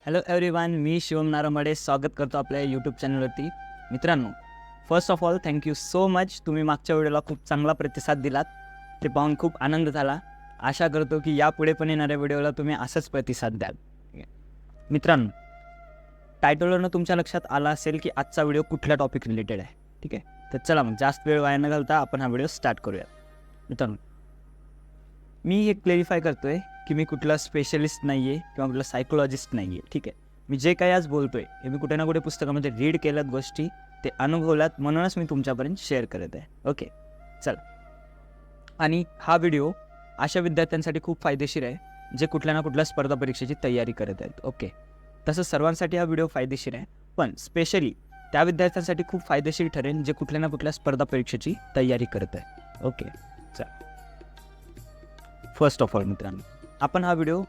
Hello everyone, मी शिवम नारंबडे स्वागत करतो आपल्या यूट्यूब चॅनलवरती. मित्रांनो, first of all thank you so much. तुम्ही मागच्या व्हिडिओला खूप चांगला प्रतिसाद दिलात, ते पाहून खूप आनंद झाला. आशा करतो की यापुढे पण येणाऱ्या व्हिडिओला तुम्ही असंच प्रतिसाद द्याल. मित्रांनो, टायटलवरनं तुमच्या लक्षात आला असेल की आजचा व्हिडिओ कुठल्या टॉपिक रिलेटेड आहे. ठीक आहे, तर चला मग जास्त वेळ वाया न घालता आपण हा व्हिडिओ स्टार्ट करूया. मित्रांनो, मी हे क्लेरिफाय करतो आहे की मी कुठला स्पेशलिस्ट नाही आहे किंवा कुठला सायकोलॉजिस्ट नाही आहे. ठीक आहे, मी जे काही आज बोलतो आहे हे मी कुठे ना कुठे पुस्तकामध्ये रीड केल्यात गोष्टी, ते अनुभवल्यात, म्हणूनच मी तुमच्यापर्यंत शेअर करत आहे. ओके, चल. आणि हा व्हिडिओ अशा विद्यार्थ्यांसाठी खूप फायदेशीर आहे जे कुठल्या ना कुठल्या स्पर्धा परीक्षेची तयारी करत आहेत. ओके, तसं सर्वांसाठी हा व्हिडिओ फायदेशीर आहे, पण स्पेशली त्या विद्यार्थ्यांसाठी खूप फायदेशीर ठरेल जे कुठल्या ना कुठल्या स्पर्धा परीक्षेची तयारी करत आहे. ओके, चल. फर्स्ट ऑफ ऑल मित्रांनो, आपण हा व्हिडिओ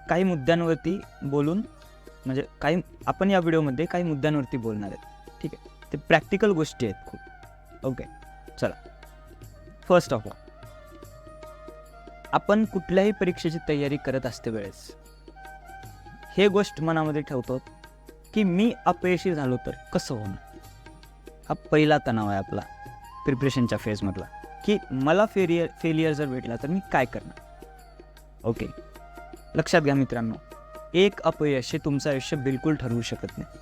काही मुद्द्यांवरती बोलून आपण या व्हिडिओमध्ये काही मुद्द्यांवरती बोलणार आहेत. ठीक आहे, ते प्रॅक्टिकल गोष्टी आहेत खूप. ओके, चला. फर्स्ट ऑफ ऑल, आपण कुठल्याही परीक्षेची तयारी करत असते वेळेस हे गोष्ट मनामध्ये ठेवतो की मी अपयशी झालो तर कसं होणार. हा पहिला तणाव आहे आपला प्रिपरेशनच्या फेजमधला, की मला फेलियर जर भेटला तर मी काय करणार. ओके, लक्षात घ्या मित्रांनो, एक अपयश हे तुमचं आयुष्य बिलकुल ठरवू शकत नाही.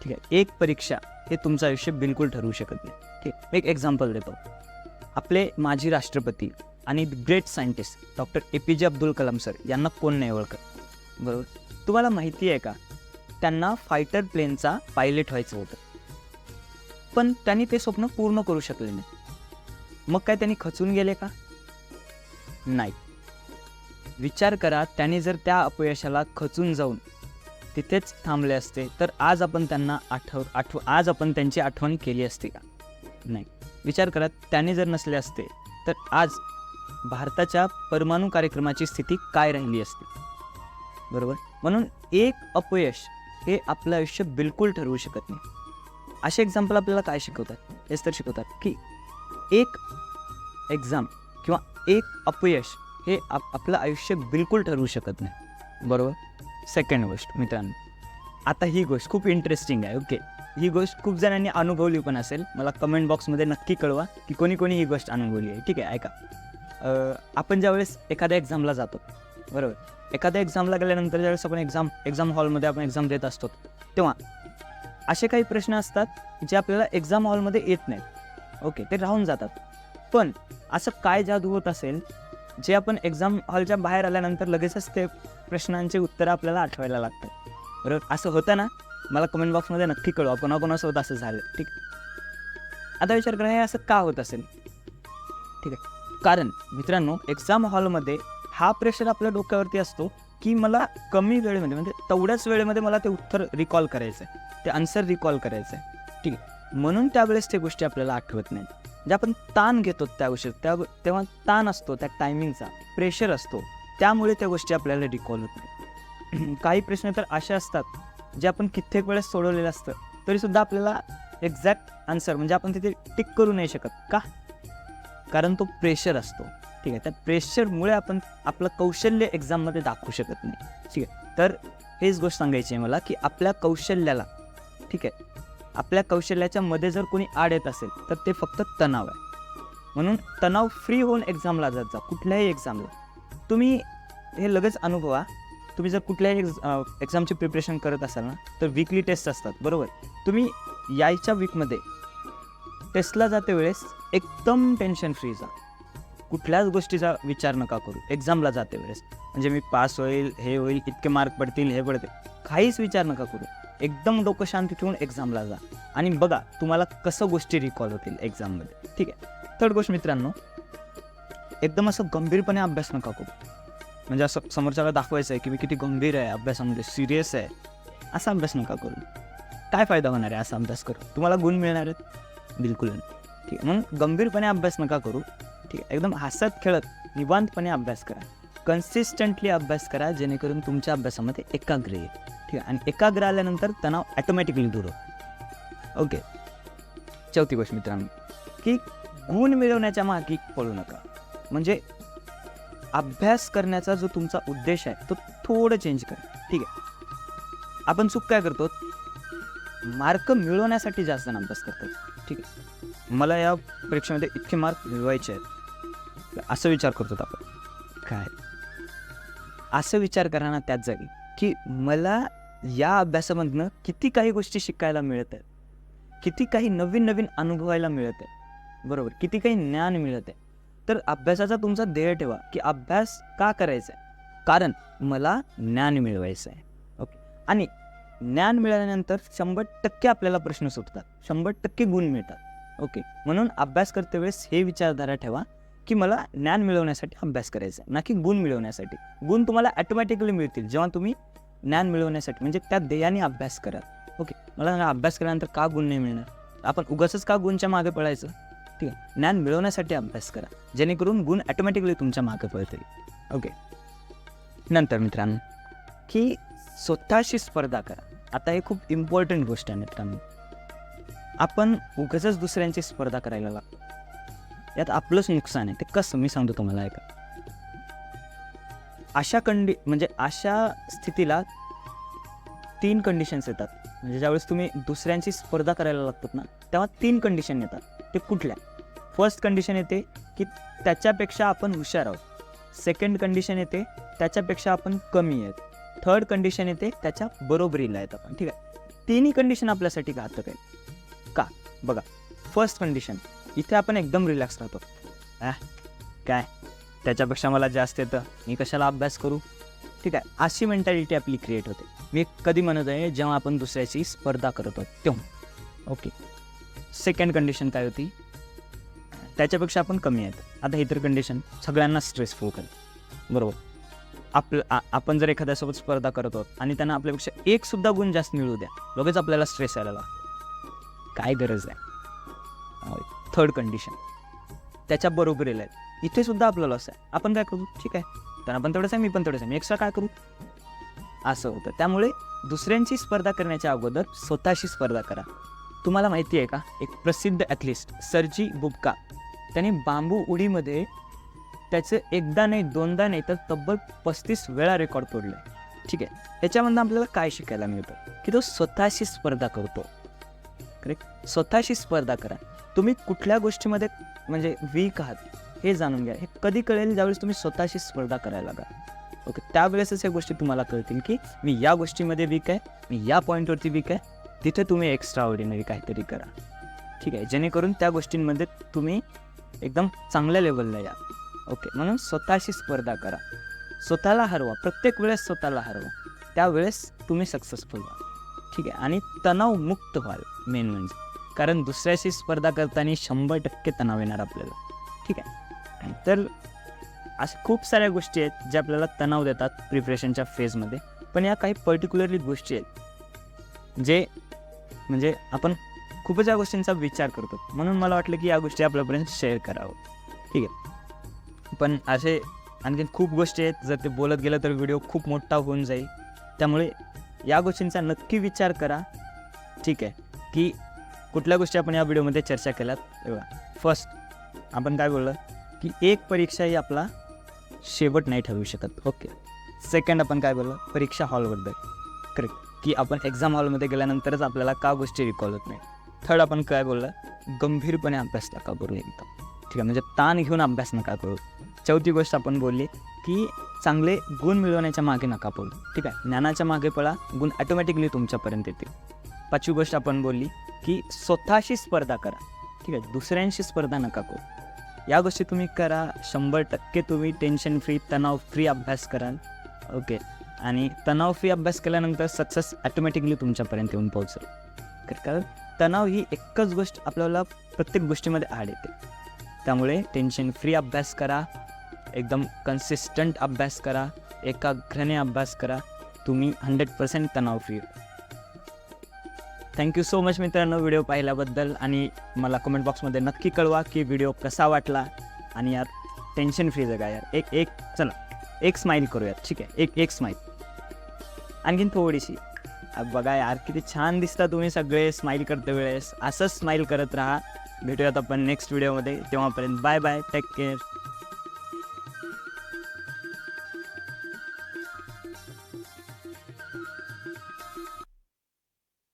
ठीक आहे, एक परीक्षा हे तुमचं आयुष्य बिलकुल ठरवू शकत नाही. ठीक आहे, एक एक्झाम्पल देतो. आपले माजी राष्ट्रपती आणि great scientist doctor APJ Abdul Kalam sir यांना कोण नाही ओळखत, बरोबर. तुम्हाला माहिती आहे का, त्यांना फायटर प्लेनचा पायलट व्हायचं होतं, पण त्यांनी ते स्वप्न पूर्ण करू शकले नाही. मग काय त्यांनी खचून गेले का? नाही. विचार करा, त्याने जर त्या अपयशाला खचून जाऊन तिथेच थांबले असते तर आज आपण त्यांना आज आपण त्यांची आठवण केली असती का? नाही. विचार करा, त्याने जर नसले असते तर आज भारताच्या परमाणु कार्यक्रमाची स्थिती काय राहिली असती, बरोबर. म्हणून एक अपयश हे आपलं आयुष्य बिलकुल ठरवू शकत नाही. असे एक्झाम्पल आपल्याला काय शिकवतात? हेच तर शिकवतात की एक एक्झाम किंवा एक अपयश हे आपलं आयुष्य बिलकुल ठरवू शकत नाही, बरोबर. सेकंड गोष्ट मित्रांनो, आता ही गोष्ट खूप इंटरेस्टिंग आहे. ओके, ही गोष्ट खूप जणांनी अनुभवली पण असेल. मला कमेंट बॉक्समध्ये नक्की कळवा की कोणी कोणी ही गोष्ट अनुभवली आहे. ठीक आहे, ऐका. आपण ज्यावेळेस एखाद्या एक्झामला जातो, बरोबर, एखाद्या एक्झामला गेल्यानंतर ज्यावेळेस आपण एक्झाम हॉलमध्ये आपण एक्झाम देत असतो, तेव्हा असे काही प्रश्न असतात जे आपल्याला एक्झाम हॉलमध्ये येत नाहीत. ओके, ते राहून जातात. पण असं काय जादू होत असेल जे आपण एक्झाम हॉलच्या बाहेर आल्यानंतर लगेचच ते प्रश्नांचे उत्तरं आपल्याला आठवायला लागतात, बरोबर. असं होतं ना? मला कमेंट बॉक्समध्ये नक्की कळवा कोणाकोणासोबत असं झालं. ठीक, आता विचार करा, हे असं का होत असेल. ठीक आहे, कारण मित्रांनो, एक्झाम हॉलमध्ये हा प्रेशर आपल्या डोक्यावरती असतो की मला कमी वेळेमध्ये, म्हणजे तेवढ्याच वेळेमध्ये मला ते उत्तर रिकॉल करायचं आहे, ते आन्सर रिकॉल करायचं आहे. ठीक आहे, म्हणून त्यावेळेस ते गोष्टी आपल्याला आठवत नाहीत. जे आपण ताण घेतो त्या गोष्टी तेव्हा ताण असतो, त्या टायमिंगचा प्रेशर असतो, त्यामुळे त्या गोष्टी आपल्याला रिकॉल होत नाही. काही प्रश्न तर असे असतात जे आपण कित्येक वेळेस सोडवलेलं असतं तरीसुद्धा आपल्याला एक्झॅक्ट आन्सर म्हणजे आपण तिथे टिक करू नाही शकत. का? कारण तो प्रेशर असतो. ठीक आहे, त्या प्रेशरमुळे आपण आपलं कौशल्य एक्झाममध्ये दाखवू शकत नाही. ठीक आहे, तर हेच गोष्ट सांगायची आहे मला की आपल्या कौशल्याला, ठीक आहे, आपल्या कौशल्याच्या मध्ये जर कोणी आड येत असेल तर ते फक्त तणाव आहे. म्हणून तणाव फ्री होऊन एक्झामला जात जा. कुठल्याही एक्झामला तुम्ही हे लगेच अनुभवा. तुम्ही जर कुठल्याही एक्झामची प्रिपरेशन करत असाल ना, तर वीकली टेस्ट असतात, बरोबर. तुम्ही यायच्या वीकमध्ये टेस्टला जाते वेळेस एकदम टेन्शन फ्री जा. कुठल्याच गोष्टीचा विचार नका करू एक्झामला जाते वेळेस, म्हणजे मी पास होईल, हे होईल, इतके मार्क पडतील, हे पडतील, काहीच विचार नका करू. एकदम डोकं शांत ठेवून एक्झामला जा आणि बघा तुम्हाला कसं गोष्टी रिकॉल होतील एक्झाममध्ये. ठीक आहे. थर्ड गोष्ट मित्रांनो, एकदम असं गंभीरपणे अभ्यास नका करू. म्हणजे असं समोरच्याला दाखवायचं आहे की मी किती गंभीर आहे अभ्यासामध्ये, सिरियस आहे, असा अभ्यास नका करू. काय फायदा होणार आहे असा अभ्यास करू? तुम्हाला गुण मिळणार आहेत? बिलकुल नाही. ठीक आहे, म्हणून गंभीरपणे अभ्यास नका करू. ठीक आहे, एकदम हसत खेळत निवांतपणे अभ्यास करा, कन्सिस्टंटली अभ्यास करा, जेणेकरून तुमच्या अभ्यासामध्ये एकाग्र येईल. ठीक आहे, आणि एकाग्र आल्यानंतर तणाव ॲटोमॅटिकली दूर होतो. ओके, चौथी गोष्ट मित्रांनो, की गुण मिळवण्याच्या मागे पळू नका. म्हणजे अभ्यास करण्याचा जो तुमचा उद्देश आहे तो थोडं चेंज करा. ठीक आहे, आपण चूक काय करतो, मार्क मिळवण्यासाठी जास्त जण अभ्यास करतात. ठीक आहे, मला या परीक्षेमध्ये इतके मार्क मिळवायचे आहेत असं विचार करतो आपण. काय असं विचार करा ना त्याच जागी की मला या अभ्यासामधनं किती काही गोष्टी शिकायला मिळत आहेत, किती काही नवीन नवीन अनुभवायला मिळत आहे, बरोबर, किती काही ज्ञान मिळत आहे. तर अभ्यासाचा तुमचा ध्येय ठेवा की अभ्यास का करायचा आहे, कारण मला ज्ञान मिळवायचं आहे. ओके, आणि ज्ञान मिळाल्यानंतर 100% आपल्याला प्रश्न सुटतात, 100% गुण मिळतात. ओके, म्हणून अभ्यास करते वेळेस हे विचारधारा ठेवा की मला ज्ञान मिळवण्यासाठी अभ्यास करायचा आहे, ना की गुण मिळवण्यासाठी. गुण तुम्हाला ॲटोमॅटिकली मिळतील जेव्हा तुम्ही ज्ञान मिळवण्यासाठी म्हणजे त्या ध्येयाने अभ्यास कराल. ओके, मला सांगा अभ्यास केल्यानंतर का गुण नाही मिळणार, आपण उगाचच का गुणच्या मागे पळायचं. ठीक आहे, ज्ञान मिळवण्यासाठी अभ्यास करा जेणेकरून गुण ॲटोमॅटिकली तुमच्या मागे पळतील. ओके, नंतर मित्रांनो की स्वतःशी स्पर्धा करा. आता हे खूप इम्पॉर्टंट गोष्ट आहे मित्रांनो. आपण उगाचच दुसऱ्यांची स्पर्धा करायला लागतो, यात आपलंच नुकसान आहे. ते कसं मी सांगतो तुम्हाला ऐका. अशा स्थितीला 3 कंडिशन्स येतात. म्हणजे ज्यावेळेस तुम्ही दुसऱ्यांची स्पर्धा करायला लागतात ना तेव्हा 3 कंडिशन येतात. ते कुठल्या? फर्स्ट कंडिशन येते की त्याच्यापेक्षा आपण हुशार आहोत. सेकंड कंडिशन येते त्याच्यापेक्षा आपण कमी आहेत. थर्ड कंडिशन येते त्याच्या बरोबरीला आहेत आपण. ठीक आहे, तिन्ही कंडिशन आपल्यासाठी घातक आहेत. का? बघा, फर्स्ट कंडिशन, इथे आपण एकदम रिलॅक्स राहतो. काय त्याच्यापेक्षा मला जास्त येतं, मी कशाला अभ्यास करू. ठीक आहे, अशी मेंटॅलिटी आपली क्रिएट होते. मी कधी म्हणत आहे, जेव्हा आपण दुसऱ्याची स्पर्धा करतो तेव्हा. ओके, सेकंड कंडिशन काय होती, त्याच्यापेक्षा आपण कमी आहेत. आता ही तर कंडिशन सगळ्यांना स्ट्रेसफुल करेल, बरोबर. आपण जर एखाद्यासोबत स्पर्धा करत आहोत आणि त्यांना आपल्यापेक्षा एक सुद्धा गुण जास्त मिळू द्या, लगेच आपल्याला स्ट्रेस यायला लागतो. काय गरज आहे. थर्ड कंडिशन, त्याच्या बरोबरीला आहे, इथे सुद्धा आपला लॉस आहे. आपण काय करू, ठीक आहे, त्यांना पण तेवढंच आहे, मी पण तेवढंच आहे, मी एक्स्ट्रा काय करू, असं होतं. त्यामुळे दुसऱ्यांची स्पर्धा करण्याच्या अगोदर स्वतःशी स्पर्धा करा. तुम्हाला माहिती आहे का, एक प्रसिद्ध ॲथलिस्ट सर्जी बुबका, त्याने बांबू उडीमध्ये त्याचं एकदा नाही दोनदा नाही तर तब्बल 35 वेळा रेकॉर्ड तोडलं आहे. ठीक आहे, त्याच्यामधून आपल्याला काय शिकायला मिळतं की तो स्वतःशी स्पर्धा करतो. करेक्ट, स्वतःशी स्पर्धा करा. तुम्ही कुठल्या गोष्टीमध्ये म्हणजे वीक आहात हे जाणून घ्या. हे कधी कळेल, ज्यावेळेस तुम्ही स्वतःशी स्पर्धा करायला लागा. ओके, त्यावेळेसच ह्या गोष्टी तुम्हाला कळतील की मी या गोष्टीमध्ये वीक आहे, मी या पॉईंटवरती वीक आहे. तिथे तुम्ही एक्स्ट्रा ऑर्डिनरी काहीतरी करा. ठीक आहे, जेणेकरून त्या गोष्टींमध्ये तुम्ही एकदम चांगल्या लेवलला या. ओके, म्हणून स्वतःशी स्पर्धा करा, स्वतःला हरवा, प्रत्येक वेळेस स्वतःला हरवा, त्यावेळेस तुम्ही सक्सेसफुल व्हाल. ठीक आहे, आणि तणावमुक्त व्हाल मेन म्हणजे, कारण दुसऱ्याशी स्पर्धा करताना 100% तणाव येणार आपल्याला. ठीक आहे, तर अशा खूप साऱ्या गोष्टी आहेत ज्या आपल्याला तणाव देतात प्रिपरेशनच्या फेजमध्ये. पण या काही पर्टिक्युलरली गोष्टी आहेत जे म्हणजे आपण खूपच या गोष्टींचा विचार करतो, म्हणून मला वाटलं की या गोष्टी आपल्यापर्यंत शेअर करावं. ठीक आहे, पण असे आणखी खूप गोष्टी आहेत, जर ते बोलत गेलं तर व्हिडिओ खूप मोठा होऊन जाईल. त्यामुळे या गोष्टींचा नक्की विचार करा. ठीक आहे, की कुठल्या गोष्टी आपण या व्हिडिओमध्ये चर्चा केल्यात. तेव्हा फर्स्ट आपण काय बोललं की एक परीक्षा ही आपला शेवट नाही ठरवू शकत. ओके, सेकंड आपण काय बोललो, परीक्षा हॉलबद्दल. करेक्ट, की आपण एक्झाम हॉलमध्ये गेल्यानंतरच आपल्याला का गोष्टी रिकॉल होत नाही. थर्ड आपण काय बोललं, गंभीरपणे अभ्यास नका करू एकदम. ठीक आहे, म्हणजे ताण घेऊन अभ्यास नका करू. चौथी गोष्ट आपण बोलली की चांगले गुण मिळवण्याच्या मागे नका पळू. ठीक आहे, ज्ञानाच्या मागे पळा, गुण ॲटोमॅटिकली तुमच्यापर्यंत येतील. पाचवी गोष्ट आपण बोलली की स्वतःशी स्पर्धा करा. ठीक आहे, दुसऱ्यांशी स्पर्धा नका करू. या गोष्टी तुम्ही करा, 100% तुम्ही टेन्शन फ्री, तणाव फ्री अभ्यास कराल. ओके, आणि तणाव फ्री अभ्यास केल्यानंतर सक्सेस ॲटोमॅटिकली तुमच्यापर्यंत येऊन पोहोचेल. कारण तणाव ही एकच गोष्ट आपल्याला प्रत्येक गोष्टीमध्ये आड येते. त्यामुळे टेन्शन फ्री अभ्यास करा, एकदम कन्सिस्टंट अभ्यास करा, एकाग्रने अभ्यास करा, तुम्ही 100% तणाव फ्री. थँक्यू सो मच मित्रांनो व्हिडिओ पाहिल्याबद्दल. आणि मला कमेंट बॉक्समध्ये नक्की कळवा की व्हिडिओ कसा वाटला. आणि यार टेन्शन फ्री जगा यार. चला एक स्माईल करूयात. ठीक आहे, एक स्माईल आणखीन थोडीशी. बघा यार किती छान दिसता तुम्ही सगळे स्माईल करते वेळेस. असंच स्माईल करत राहा. भेटूयात आपण नेक्स्ट व्हिडिओमध्ये. तेव्हापर्यंत बाय बाय, टेक केअर.